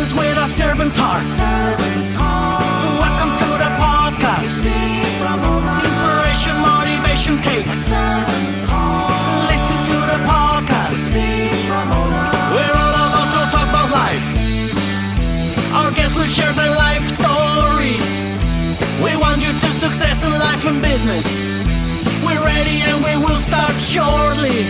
Business with a servant's heart. Welcome to the podcast. Inspiration, motivation takes. Listen to the podcast. We're all about to talk about life. Our guests will share their life story. We want you to success in life and business. We're ready and we will start shortly.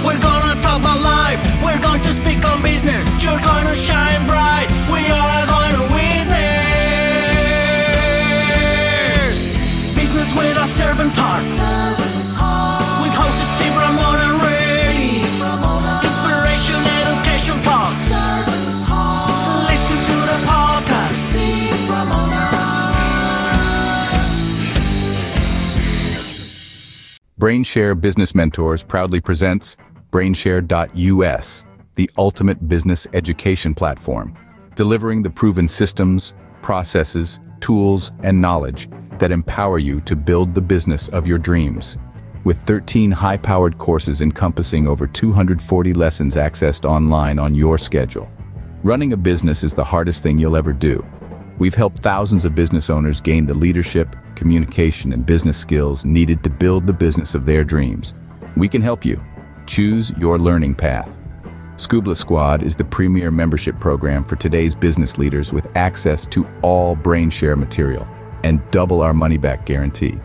We're gonna talk about life. We're going to speak on business. You're gonna shine bright. We are going to witness. Business with a servant's heart. With hosts Steve, Ramon, and Ray. Inspiration, education talks. Listen to the podcast. BrainShare Business Mentors proudly presents BrainShare.us, the ultimate business education platform, delivering the proven systems, processes, tools, and knowledge that empower you to build the business of your dreams. With 13 high-powered courses encompassing over 240 lessons accessed online on your schedule. Running a business is the hardest thing you'll ever do. We've helped thousands of business owners gain the leadership, communication, and business skills needed to build the business of their dreams. We can help you. Choose your learning path. Scuba Squad is the premier membership program for today's business leaders with access to all BrainShare material and double our money-back guarantee.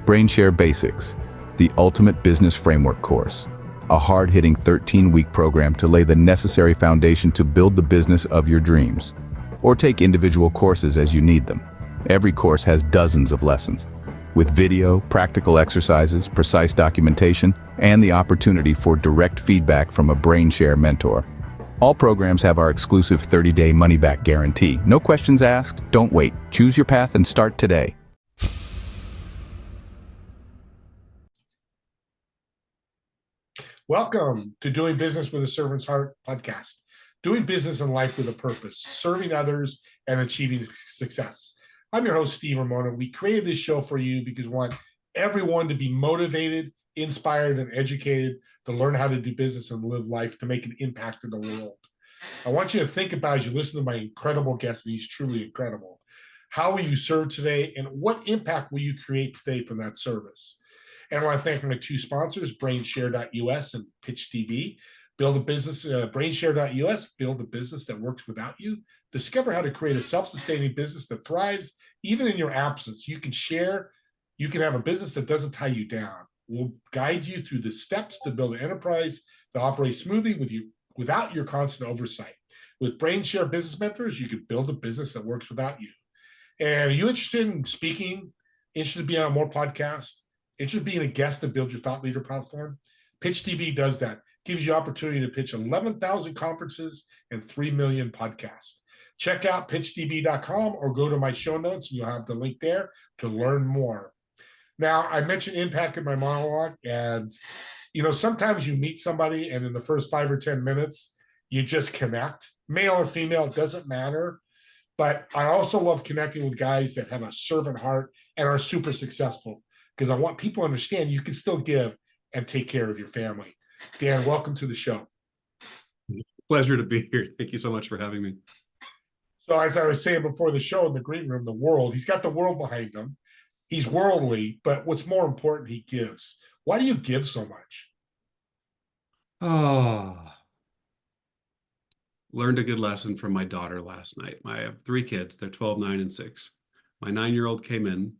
BrainShare Basics, the ultimate business framework course, a hard-hitting 13-week program to lay the necessary foundation to build the business of your dreams. Or take individual courses as you need them. Every course has dozens of lessons, with video, practical exercises, precise documentation, and the opportunity for direct feedback from a BrainShare mentor. All programs have our exclusive 30-day money-back guarantee. No questions asked, don't wait. Choose your path and start today. Welcome to Doing Business with a Servant's Heart podcast. Doing business in life with a purpose, serving others and achieving success. I'm your host, Steve Ramona. We created this show for you because we want everyone to be motivated, inspired, and educated to learn how to do business and live life to make an impact in the world. I want you to think about, as you listen to my incredible guest, and he's truly incredible, how will you serve today and what impact will you create today from that service? And I want to thank my two sponsors, BrainShare.us and PitchDB. Build a business, BrainShare.us, build a business that works without you. Discover how to create a self-sustaining business that thrives even in your absence. You can share, you can have a business that doesn't tie you down. We'll guide you through the steps to build an enterprise that operates smoothly with you without your constant oversight. With BrainShare Business Mentors, you can build a business that works without you. And are you interested in speaking, interested in being on more podcasts, interested in being a guest to build your thought leader platform? PitchDB does that. Gives you opportunity to pitch 11,000 conferences and 3 million podcasts. Check out pitchdb.com or go to my show notes and you'll have the link there to learn more. Now, I mentioned impact in my monologue, and sometimes you meet somebody and in the first 5 or 10 minutes, you just connect. Male or female, it doesn't matter. But I also love connecting with guys that have a servant heart and are super successful, because I want people to understand you can still give and take care of your family. Dan, welcome to the show. Pleasure to be here. Thank you so much for having me. So as I was saying before the show, in the green room, the world, he's got the world behind him. He's worldly, but what's more important, he gives. Why do you give so much? Learned a good lesson from my daughter last night. I have 3 kids. They're 12, 9, and 6. My 9-year-old came in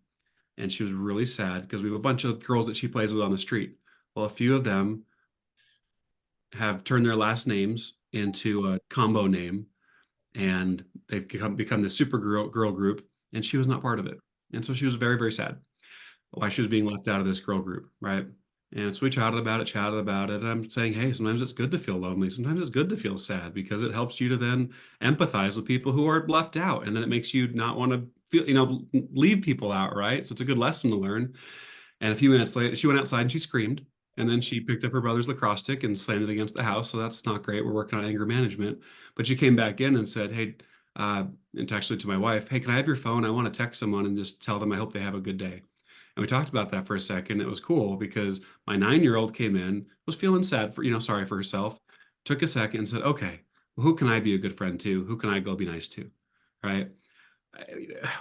and she was really sad because we have a bunch of girls that she plays with on the street. Well, a few of them have turned their last names into a combo name, and they've become the super girl group, and she was not part of it. And so she was very, very sad why she was being left out of this girl group, right? And so we chatted about it, and I'm saying, hey, sometimes it's good to feel lonely. Sometimes it's good to feel sad, because it helps you to then empathize with people who are left out, and then it makes you not want to feel, leave people out, right? So it's a good lesson to learn. And a few minutes later, she went outside and she screamed. And then she picked up her brother's lacrosse stick and slammed it against the house. So that's not great. We're working on anger management. But she came back in and said, hey, and texted to my wife, hey, can I have your phone? I want to text someone and just tell them I hope they have a good day. And we talked about that for a second. It was cool because my 9-year-old came in, was feeling sad sorry for herself, took a second and said, okay, who can I be a good friend to? Who can I go be nice to? Right?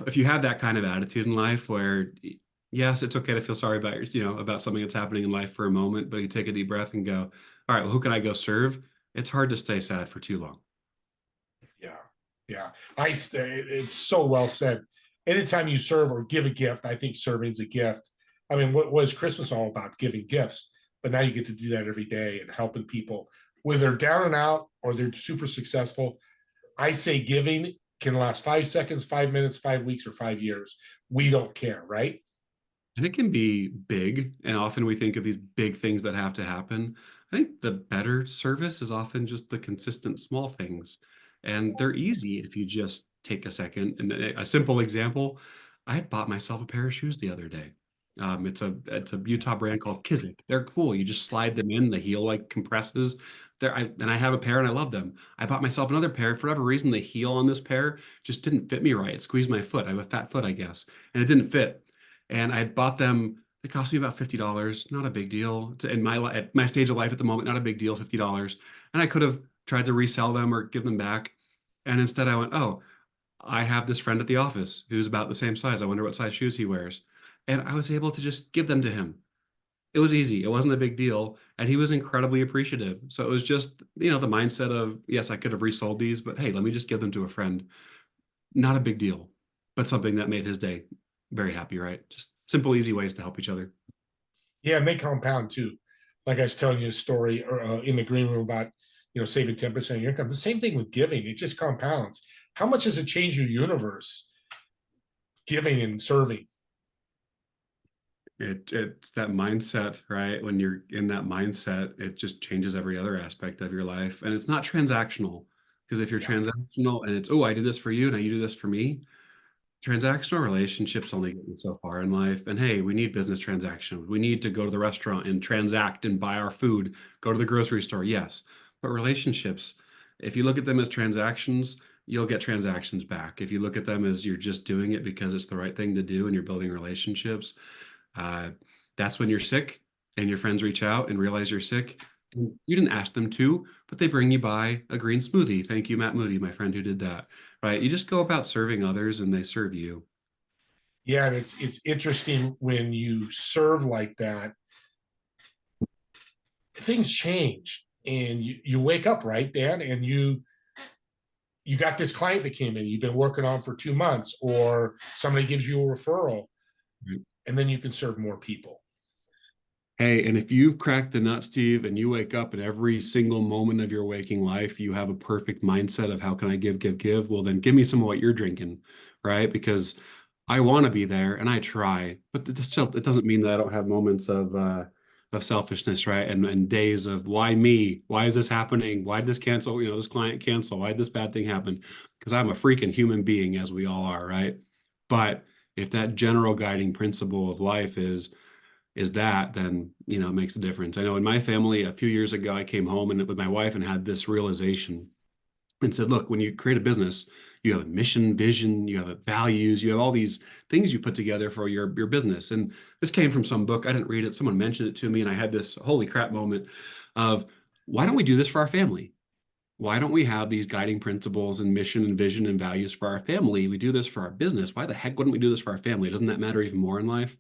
If you have that kind of attitude in life where, yes, it's okay to feel sorry about about something that's happening in life for a moment, but you take a deep breath and go, all right, well, who can I go serve? It's hard to stay sad for too long. Yeah, yeah. It's so well said. Anytime you serve or give a gift, I think serving's a gift. I mean, what was Christmas all about? Giving gifts, but now you get to do that every day and helping people, whether they're down and out or they're super successful. I say giving can last 5 seconds, 5 minutes, 5 weeks, or 5 years. We don't care, right? And it can be big. And often we think of these big things that have to happen. I think the better service is often just the consistent small things. And they're easy if you just take a second. And a simple example, I had bought myself a pair of shoes the other day. It's a Utah brand called Kizik. They're cool. You just slide them in, the heel like compresses. And I have a pair and I love them. I bought myself another pair. For whatever reason, the heel on this pair just didn't fit me right. It squeezed my foot. I have a fat foot, I guess, and it didn't fit. And I had bought them. They cost me about $50. Not a big deal. In at my stage of life at the moment, not a big deal, $50. And I could have tried to resell them or give them back. And instead I went, oh, I have this friend at the office who's about the same size. I wonder what size shoes he wears. And I was able to just give them to him. It was easy. It wasn't a big deal. And he was incredibly appreciative. So it was just, the mindset of, yes, I could have resold these, but hey, let me just give them to a friend. Not a big deal, but something that made his day very happy, right? Just simple, easy ways to help each other. Yeah, and they compound too. Like I was telling you a story in the green room about saving 10% of your income. The same thing with giving; it just compounds. How much does it change your universe? Giving and serving. It's that mindset, right? When you're in that mindset, it just changes every other aspect of your life. And it's not transactional, because if you're Yeah. transactional and it's, oh, I did this for you, now you do this for me, transactional relationships only get you so far in life. And hey, we need business transactions. We need to go to the restaurant and transact and buy our food, go to the grocery store. Yes. But relationships, if you look at them as transactions, you'll get transactions back. If you look at them as you're just doing it because it's the right thing to do and you're building relationships, uh, that's when you're sick and your friends reach out and realize you're sick. And you didn't ask them to, but they bring you by a green smoothie. Thank you, Matt Moody, my friend who did that. Right? You just go about serving others and they serve you. Yeah, and it's interesting when you serve like that, things change and you wake up, right, Dan, and you got this client that came in you've been working on for 2 months, or somebody gives you a referral, Right. and then you can serve more people. Hey, and if you've cracked the nut, Steve, and you wake up and every single moment of your waking life, you have a perfect mindset of how can I give, well, then give me some of what you're drinking, right? Because I want to be there and I try, but it doesn't mean that I don't have moments of selfishness, right? And days of why me? Why is this happening? Why did this cancel? This client cancel? Why did this bad thing happen? Because I'm a freaking human being, as we all are, right? But if that general guiding principle of life is that, then it makes a difference. I know in my family a few years ago, I came home and with my wife and had this realization and said, look, when you create a business, you have a mission, vision, you have values, you have all these things you put together for your business. And this came from some book. I didn't read it. Someone mentioned it to me, and I had this holy crap moment of, why don't we do this for our family? Why don't we have these guiding principles and mission and vision and values for our family? We do this for our business. Why the heck wouldn't we do this for our family? Doesn't that matter even more in life?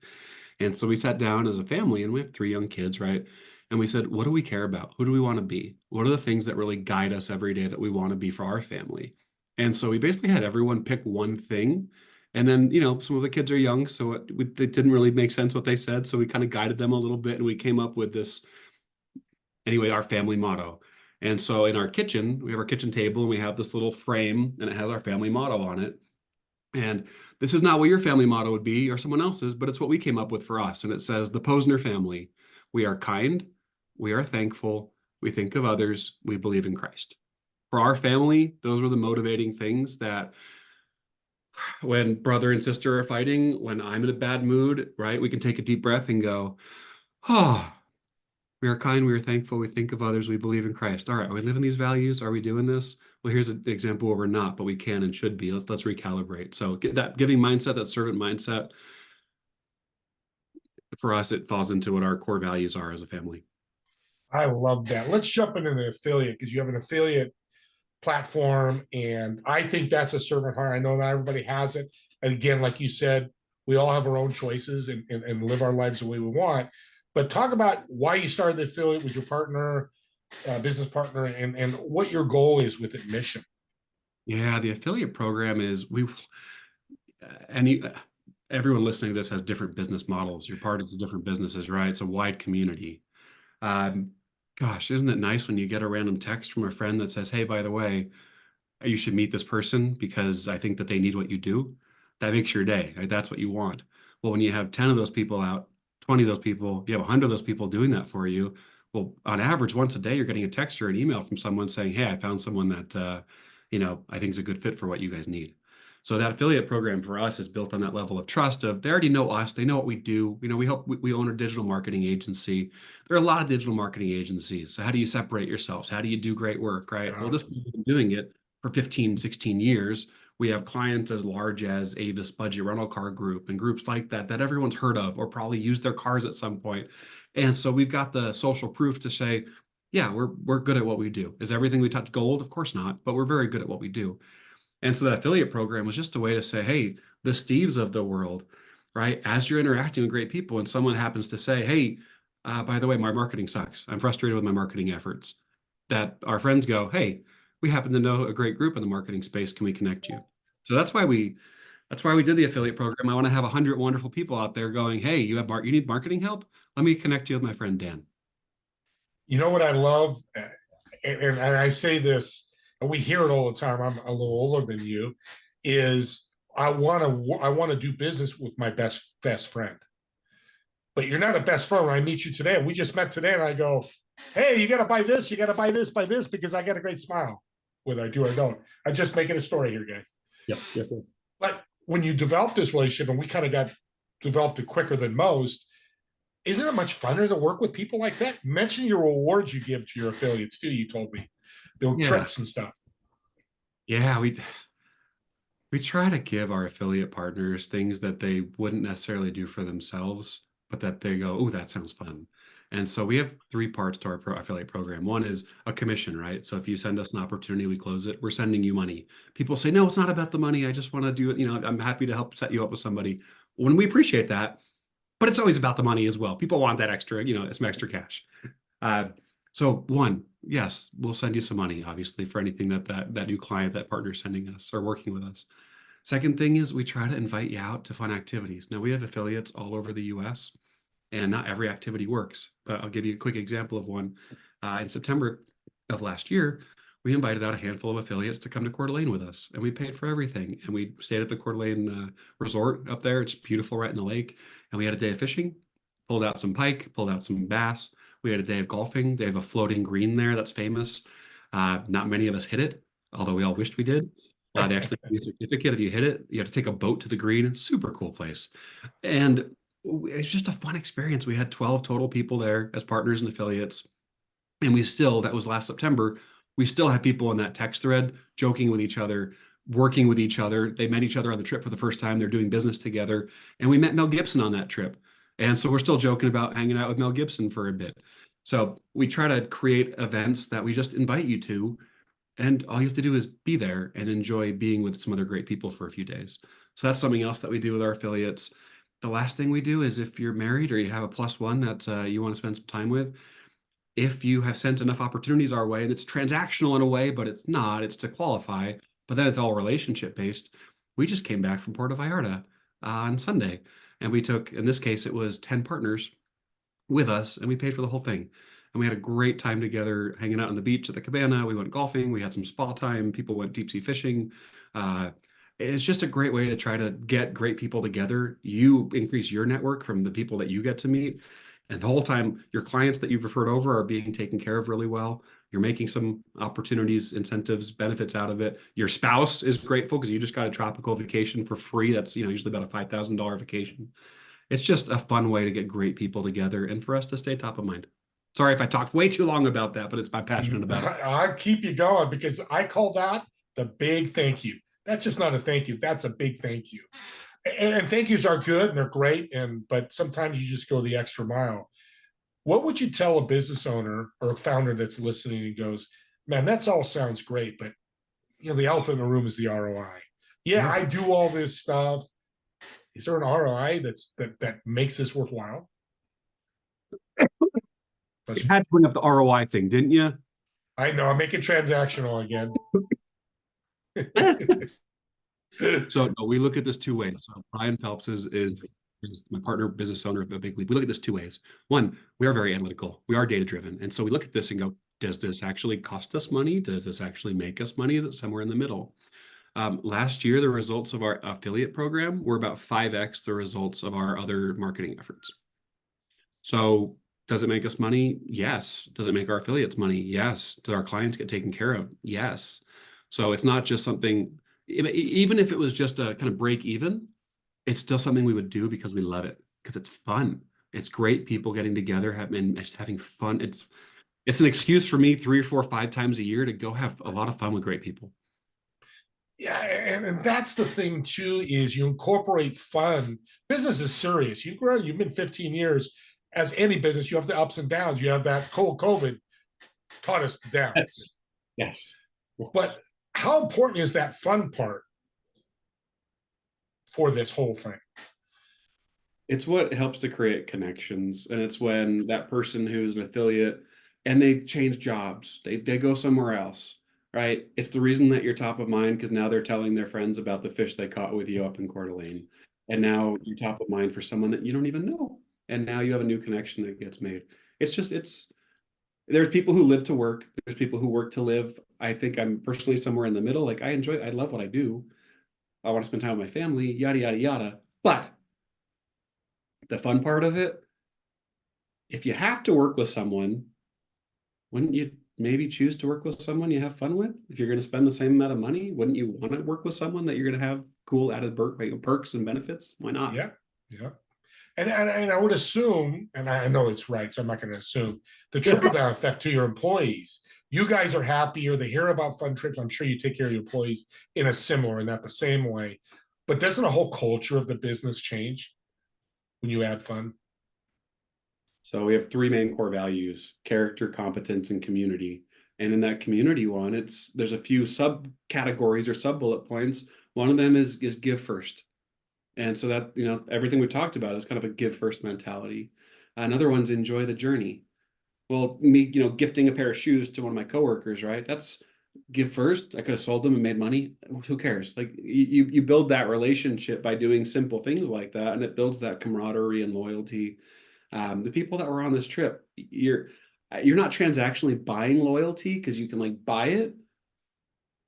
And so we sat down as a family, and we have 3 young kids, right? And we said, what do we care about? Who do we want to be? What are the things that really guide us every day that we want to be for our family? And so we basically had everyone pick one thing. And then, some of the kids are young, so it didn't really make sense what they said. So we kind of guided them a little bit, and we came up with this, anyway, our family motto. And so in our kitchen, we have our kitchen table, and we have this little frame, and it has our family motto on it. And this is not what your family motto would be or someone else's, but it's what we came up with for us. And it says, the Posner family: we are kind, we are thankful, we think of others, we believe in Christ. For our family, those were the motivating things that when brother and sister are fighting, when I'm in a bad mood, right, we can take a deep breath and go, oh, we are kind, we are thankful, we think of others, we believe in Christ. All right, are we living these values? Are we doing this? Well, here's an example where we're not, but we can and should be. Let's recalibrate. So get that giving mindset, that servant mindset. For us, it falls into what our core values are as a family. I love that. Let's jump into the affiliate, because you have an affiliate platform. And I think that's a servant heart. I know not everybody has it. And again, like you said, we all have our own choices and live our lives the way we want. But talk about why you started the affiliate with your partner, business partner, and what your goal is with it, mission. Yeah, the affiliate program is everyone listening to this has different business models. You're part of the different businesses, right? It's a wide community. Um, Gosh, isn't it nice when you get a random text from a friend that says, "Hey, by the way, you should meet this person because I think that they need what you do." That makes your day, right? That's what you want. Well, when you have 10 of those people out, 20 of those people, you have 100 of those people doing that for you. Well, on average, once a day, you're getting a text or an email from someone saying, "Hey, I found someone that, I think is a good fit for what you guys need." So that affiliate program for us is built on that level of trust of they already know us, they know what we do. We own a digital marketing agency. There are a lot of digital marketing agencies. So how do you separate yourselves? How do you do great work, right? Well, this people have been doing it for 15, 16 years. We have clients as large as Avis Budget Rental Car Group and groups like that everyone's heard of or probably used their cars at some point. And so we've got the social proof to say, yeah, we're good at what we do. Is everything we touch gold? Of course not, but we're very good at what we do. And so that affiliate program was just a way to say, hey, the Steves of the world, right? As you're interacting with great people and someone happens to say, hey, by the way, my marketing sucks. I'm frustrated with my marketing efforts. That our friends go, hey, we happen to know a great group in the marketing space. Can we connect you? So that's why we did the affiliate program. I want to have 100 wonderful people out there going, hey, you need marketing help? Let me connect you with my friend Dan. You know what I love, and I say this, and we hear it all the time. I'm a little older than you. Is I want to do business with my best friend. But you're not a best friend when I meet you today. We just met today, and I go, "Hey, you got to buy this. You got to buy this because I got a great smile, whether I do or don't." I'm just making a story here, guys. Yes. Ma'am. But when you develop this relationship, and we kind of developed it quicker than most, isn't it much funner to work with people like that? Mention your rewards you give to your affiliates too. You told me the trips and stuff. Yeah, we try to give our affiliate partners things that they wouldn't necessarily do for themselves, but that they go, "Oh, that sounds fun." And so we have three parts to our affiliate program. One is a commission, right? So if you send us an opportunity, we close it, we're sending you money. People say, "No, it's not about the money. I just want to do it. I'm happy to help set you up with somebody." When we appreciate that, but it's always about the money as well. People want that extra, some extra cash. So one, yes, we'll send you some money, obviously, for anything that new client, that partner is sending us or working with us. Second thing is we try to invite you out to fun activities. Now we have affiliates all over the US and not every activity works, but I'll give you a quick example of one. In September of last year, we invited out a handful of affiliates to come to Coeur d'Alene with us, and we paid for everything. And we stayed at the Coeur d'Alene resort up there. It's beautiful right in the lake. And we had a day of fishing, pulled out some pike, pulled out some bass. We had a day of golfing. They have a floating green there that's famous. Not many of us hit it, although we all wished we did. They actually give you a certificate if you hit it. You have to take a boat to the green. Super cool place. And it's just a fun experience. We had 12 total people there as partners and affiliates. And that was last September, we still had people in that text thread joking with each other, working with each other. They met each other on the trip for the first time. They're doing business together. And we met Mel Gibson on that trip. And so we're still joking about hanging out with Mel Gibson for a bit. So we try to create events that we just invite you to. And all you have to do is be there and enjoy being with some other great people for a few days. So that's something else that we do with our affiliates. The last thing we do is if you're married or you have a plus one that you want to spend some time with, if you have sent enough opportunities our way, and it's transactional in a way, but it's not, it's to qualify, but then it's all relationship based. We just came back from Puerto Vallarta on Sunday, and we took, in this case, it was 10 partners with us, and we paid for the whole thing. And we had a great time together, hanging out on the beach at the cabana. We went golfing. We had some spa time. People went deep sea fishing. It's just a great way to try to get great people together. You increase your network from the people that you get to meet. And the whole time, your clients that you've referred over are being taken care of really well. You're making some opportunities, incentives, benefits out of it. Your spouse is grateful because you just got a tropical vacation for free. That's usually about a $5,000 vacation. It's just a fun way to get great people together and for us to stay top of mind. Sorry if I talked way too long about that, but I'm passionate about it. I'll keep you going because I call that the big thank you. That's just not a thank you. That's a big thank you. And thank yous are good and they're great. But sometimes you just go the extra mile. What would you tell a business owner or a founder that's listening and goes, "Man, that's all sounds great, but the elephant in the room is the ROI. Yeah, I do all this stuff. Is there an ROI that makes this worthwhile? You had to bring up the ROI thing, didn't you? I know, I'm making transactional again. So no, we look at this two ways. So Brian Phelps is my partner, business owner of a big league. We look at this two ways. One, we are very analytical. We are data driven, and so we look at this and go, does this actually cost us money? Does this actually make us money? Is it somewhere in the middle? Last year, the results of our affiliate program were about 5x the results of our other marketing efforts. So does it make us money? Yes. Does it make our affiliates money? Yes. Do our clients get taken care of? Yes. So it's not just something, even if it was just a kind of break even, it's still something we would do because we love it, because it's fun. It's great people getting together and just having fun. It's an excuse for me 3 or 4 or 5 times a year to go have a lot of fun with great people. Yeah, and that's the thing too, is you incorporate fun. Business is serious. You've been 15 years. As any business, you have the ups and downs. You have that COVID taught us the downs. Yes. But how important is that fun part for this whole thing? It's what helps to create connections. And it's when that person who's an affiliate and they change jobs, they go somewhere else, right? It's the reason that you're top of mind, because now they're telling their friends about the fish they caught with you up in Coeur d'Alene. And now you're top of mind for someone that you don't even know. And now you have a new connection that gets made. There's people who live to work. There's people who work to live. I think I'm personally somewhere in the middle. Like I love what I do. I want to spend time with my family, yada, yada, yada. But the fun part of it, if you have to work with someone, wouldn't you maybe choose to work with someone you have fun with? If you're going to spend the same amount of money, wouldn't you want to work with someone that you're going to have cool added perks and benefits? Why not? Yeah. And I would assume, and I know it's right, so I'm not going to assume, the trickle-down effect to your employees. You guys are happier. They hear about fun trips. I'm sure you take care of your employees in a similar, not the same way. But doesn't the whole culture of the business change when you add fun? So we have 3 main core values: character, competence, and community. And in that community one, there's a few subcategories or sub bullet points. One of them is give first. And so that, everything we talked about is kind of a give first mentality. Another one's enjoy the journey. Well, me, gifting a pair of shoes to one of my coworkers, right? That's give first. I could have sold them and made money. Who cares? Like you build that relationship by doing simple things like that, and it builds that camaraderie and loyalty. The people that were on this trip, you're not transactionally buying loyalty because you can like buy it,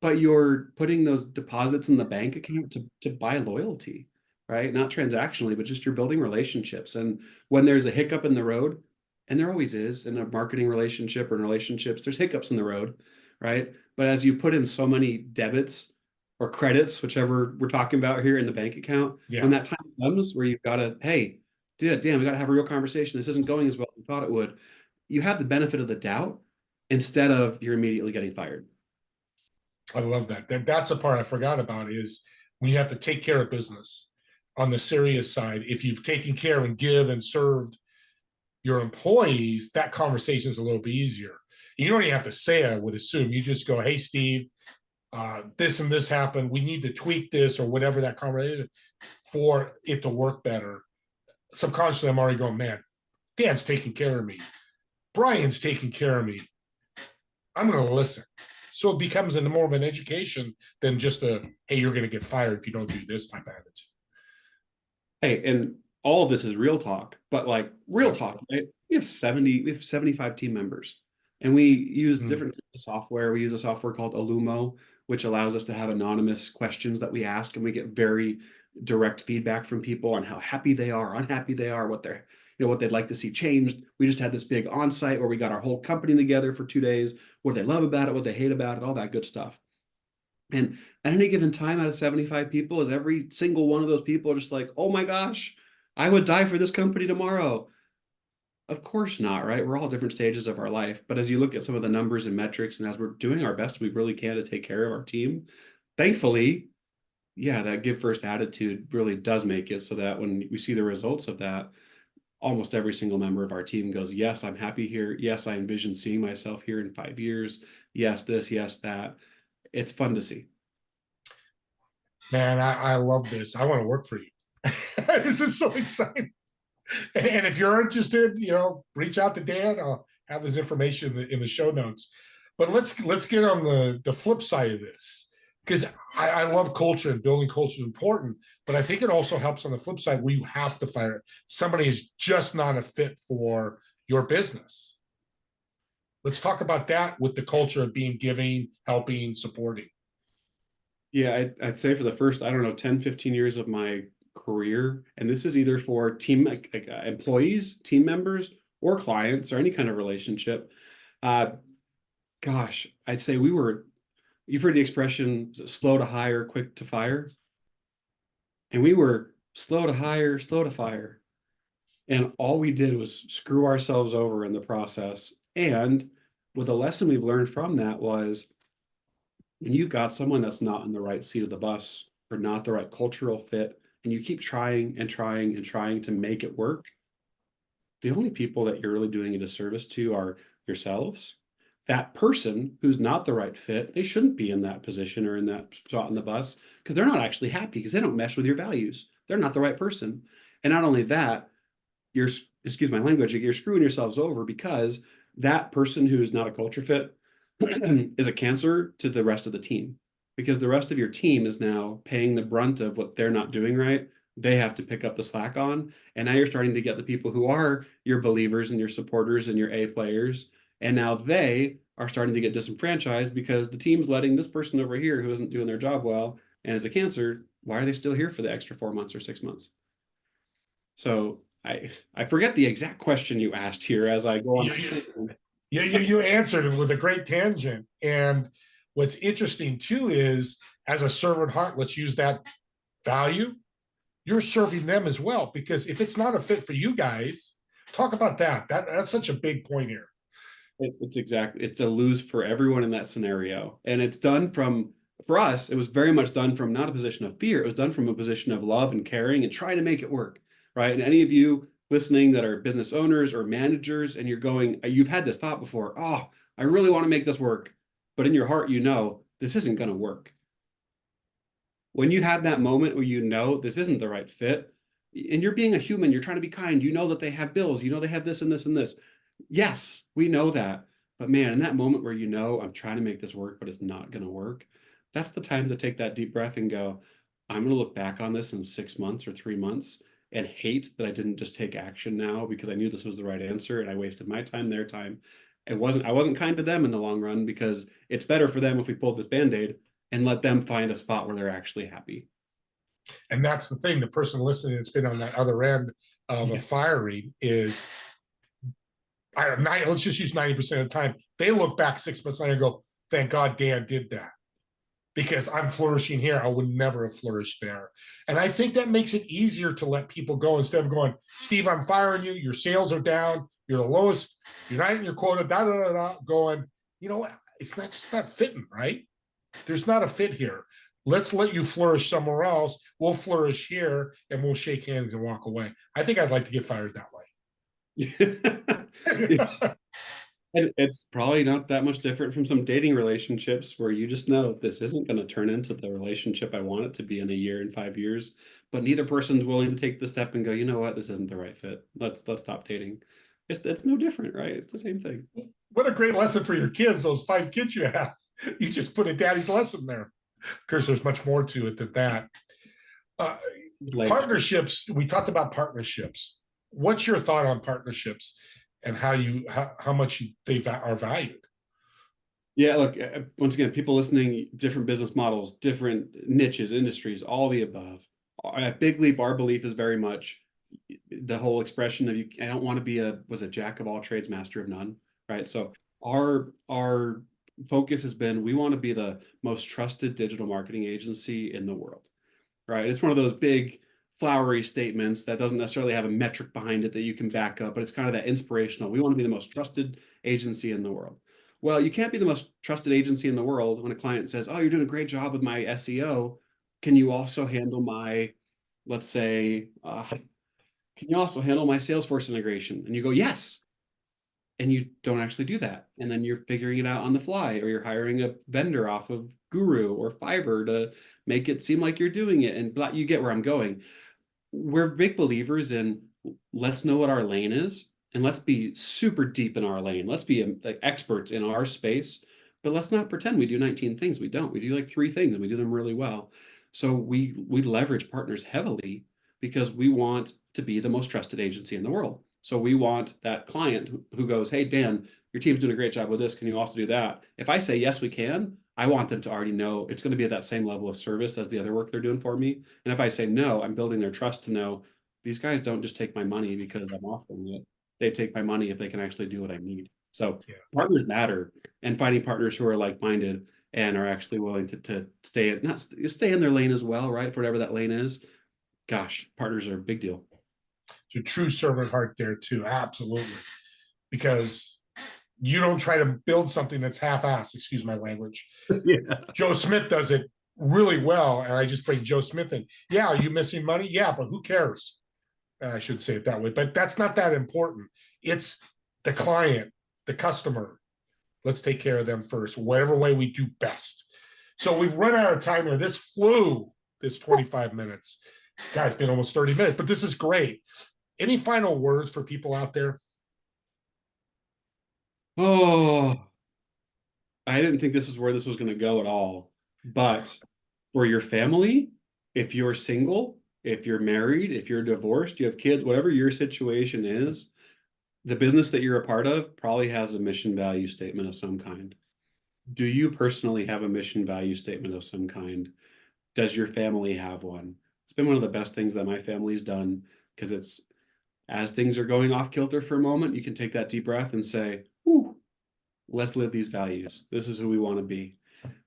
but you're putting those deposits in the bank account to buy loyalty, right? Not transactionally, but just you're building relationships. And when there's a hiccup in the road, and there always is in a marketing relationship or in relationships, there's hiccups in the road, right? But as you put in so many debits or credits, whichever we're talking about here in the bank account, when that time comes where you've got to, hey, damn, we got to have a real conversation. This isn't going as well as we thought it would. You have the benefit of the doubt instead of you're immediately getting fired. I love that. That's a part I forgot about, is when you have to take care of business on the serious side. If you've taken care and give and served your employees, that conversation is a little bit easier. You don't even have to say, I would assume. You just go, hey, Steve, this and this happened. We need to tweak this, or whatever that conversation for it to work better. Subconsciously, I'm already going, man, Dan's taking care of me. Brian's taking care of me. I'm going to listen. So it becomes more of an education than just hey, you're going to get fired if you don't do this type of attitude. Hey, and all of this is real talk, but like real talk, right? We have 75 team members, and we use different software. We use a software called Illumo, which allows us to have anonymous questions that we ask, and we get very direct feedback from people on how happy they are, unhappy they are, what they'd like to see changed. We just had this big onsite where we got our whole company together for 2 days, what they love about it, what they hate about it, all that good stuff. And at any given time, out of 75 people, is every single one of those people just like, oh my gosh, I would die for this company tomorrow? Of course not, right? We're all different stages of our life. But as you look at some of the numbers and metrics, and as we're doing our best we really can to take care of our team, thankfully, that give first attitude really does make it so that when we see the results of that, almost every single member of our team goes, yes, I'm happy here. Yes, I envision seeing myself here in 5 years. Yes, this, yes, that. it's fun to see. Man, I love this. I want to work for you. This is so exciting. And if you're interested, reach out to Dan. I'll have his information in the show notes. But let's get on the flip side of this, because I love culture, and building culture is important. But I think it also helps on the flip side where you have to fire somebody is just not a fit for your business. Let's talk about that with the culture of being giving, helping, supporting. Yeah, I'd say for the first, I don't know, 10, 15 years of my career, and this is either for team employees, team members, or clients, or any kind of relationship. Gosh, I'd say you've heard the expression slow to hire, quick to fire. And we were slow to hire, slow to fire. And all we did was screw ourselves over in the process. And what the lesson we've learned from that was, when you've got someone that's not in the right seat of the bus or not the right cultural fit, and you keep trying and trying and trying to make it work, the only people that you're really doing a disservice to are yourselves. That person who's not the right fit, they shouldn't be in that position or in that spot in the bus, because they're not actually happy, because they don't mesh with your values. They're not the right person. And not only that, excuse my language, you're screwing yourselves over, because that person who's not a culture fit is a cancer to the rest of the team, because the rest of your team is now paying the brunt of what they're not doing right. They have to pick up the slack on. And now you're starting to get the people who are your believers and your supporters and your A players. And now they are starting to get disenfranchised because the team's letting this person over here who isn't doing their job well and is a cancer. Why are they still here for the extra 4 months or 6 months? So I forget the exact question you asked here as I go on. You answered it with a great tangent. And what's interesting too is, as a servant heart, let's use that value. You're serving them as well, because if it's not a fit for you guys, talk about that. That's such a big point here. It's a lose for everyone in that scenario. And it's done for us, it was very much done from not a position of fear. It was done from a position of love and caring and trying to make it work, right? And any of you listening that are business owners or managers, and you've had this thought before, oh, I really want to make this work. But in your heart, this isn't going to work. When you have that moment where this isn't the right fit, and you're being a human, you're trying to be kind, that they have bills, they have this and this and this. Yes, we know that. But man, in that moment where I'm trying to make this work, but it's not going to work, that's the time to take that deep breath and go, I'm going to look back on this in 6 months or 3 months and hate that I didn't just take action now, because I knew this was the right answer and I wasted my time, their time. I wasn't kind to them in the long run, because it's better for them if we pulled this Band-Aid and let them find a spot where they're actually happy. And that's the thing, the person listening that's been on that other end of a firing is, let's just use 90% of the time, they look back 6 months later and go, thank God Dan did that, because I'm flourishing here. I would never have flourished there. And I think that makes it easier to let people go, instead of going, Steve, I'm firing you. Your sales are down. You're the lowest. You're not in your quota, going, it's not fitting, right? There's not a fit here. Let's let you flourish somewhere else. We'll flourish here, and we'll shake hands and walk away. I think I'd like to get fired that way. And it's probably not that much different from some dating relationships where you just know this isn't going to turn into the relationship I want it to be in a year and 5 years, but neither person's willing to take the step and go, you know what, this isn't the right fit. Let's stop dating. It's no different, right? It's the same thing. What a great lesson for your kids, those 5 kids you have. You just put a daddy's lesson there. Of course, there's much more to it than that. Partnerships, we talked about partnerships. What's your thought on partnerships and how much they are valued? Yeah, look, once again, people listening, different business models, different niches, industries, all the above. At Big Leap, our belief is very much the whole expression of I don't want to be a jack of all trades, master of none, right? So our focus has been, we want to be the most trusted digital marketing agency in the world, right? It's one of those big flowery statements that doesn't necessarily have a metric behind it that you can back up, but it's kind of that inspirational. We want to be the most trusted agency in the world. Well, you can't be the most trusted agency in the world when a client says, oh, you're doing a great job with my SEO. Can you also handle my, let's say, can you also handle my Salesforce integration? And you go, yes. and you don't actually do that. And then you're figuring it out on the fly, or you're hiring a vendor off of Guru or Fiverr to make it seem like you're doing it. And you get where I'm going. We're big believers in, let's know what our lane is, and let's be super deep in our lane. Let's be like experts in our space, but let's not pretend we do 19 things. We don't. We do like 3 things, and we do them really well. So we leverage partners heavily because we want to be the most trusted agency in the world. So we want that client who goes, hey, Dan, your team's doing a great job with this. Can you also do that? If I say, yes, we can, I want them to already know it's going to be at that same level of service as the other work they're doing for me. And if I say no, I'm building their trust to know these guys don't just take my money because I'm offering it. They take my money if they can actually do what I need. So partners matter, and finding partners who are like-minded and are actually willing to stay in their lane as well, right? For whatever that lane is. Gosh, partners are a big deal. It's a true servant heart there too. Absolutely. Because you don't try to build something that's half-assed, excuse my language. Yeah. Joe Smith does it really well. And I just bring Joe Smith in. Yeah, are you missing money? Yeah, but who cares? I should say it that way. But that's not that important. It's the client, the customer. Let's take care of them first, whatever way we do best. So we've run out of time here. This flew, this 25 minutes. God, it's been almost 30 minutes, but this is great. Any final words for people out there? Oh, I didn't think this is where this was going to go at all. But for your family, if you're single, if you're married, if you're divorced, you have kids, whatever your situation is, the business that you're a part of probably has a mission value statement of some kind. Do you personally have a mission value statement of some kind? Does your family have one? It's been one of the best things that my family's done, because it's, as things are going off kilter for a moment, you can take that deep breath and say, ooh, let's live these values. This is who we want to be.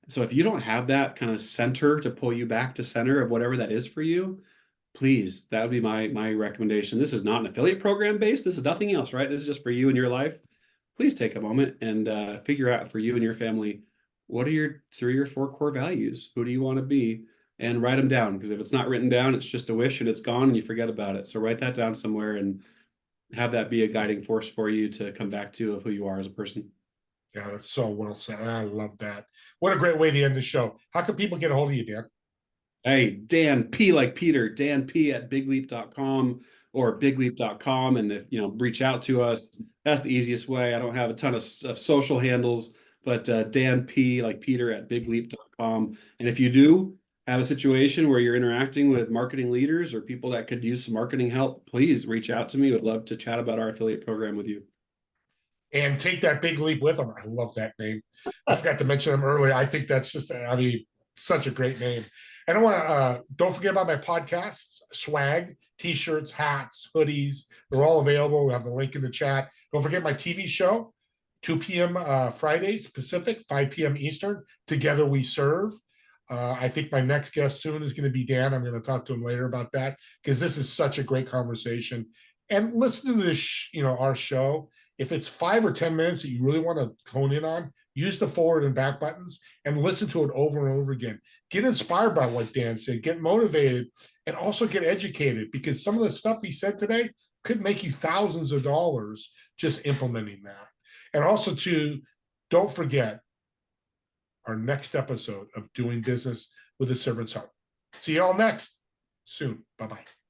So if you don't have that kind of center to pull you back to center of whatever that is for you, please, that would be my recommendation. This is not an affiliate program based. This is nothing else, right? This is just for you and your life. Please take a moment and figure out for you and your family, what are your 3 or 4 core values? Who do you want to be? And write them down, because if it's not written down, it's just a wish and it's gone and you forget about it. So write that down somewhere and have that be a guiding force for you to come back to of who you are as a person. Yeah, that's so well said. I love that. What a great way to end the show. How can people get a hold of you, Dan? Hey, Dan P like Peter, Dan P at bigleap.com or bigleap.com. And if, reach out to us, that's the easiest way. I don't have a ton of social handles, but Dan P like Peter at bigleap.com. And if you do have a situation where you're interacting with marketing leaders or people that could use some marketing help, please reach out to me. Would love to chat about our affiliate program with you. And take that big leap with them. I love that name. I forgot to mention them earlier. I think that's just, such a great name. And I want to, don't forget about my podcast, swag, t-shirts, hats, hoodies. They're all available. We have the link in the chat. Don't forget my TV show, 2 p.m. Fridays Pacific, 5 p.m. Eastern. Together We Serve. I think my next guest soon is going to be Dan. I'm going to talk to him later about that, because this is such a great conversation. And listen to this, our show. If it's 5 or 10 minutes that you really want to hone in on, use the forward and back buttons and listen to it over and over again. Get inspired by what Dan said, get motivated, and also get educated, because some of the stuff he said today could make you thousands of dollars just implementing that. And also, don't forget our next episode of Doing Business with a Servant's Heart. See you all next soon. Bye-bye.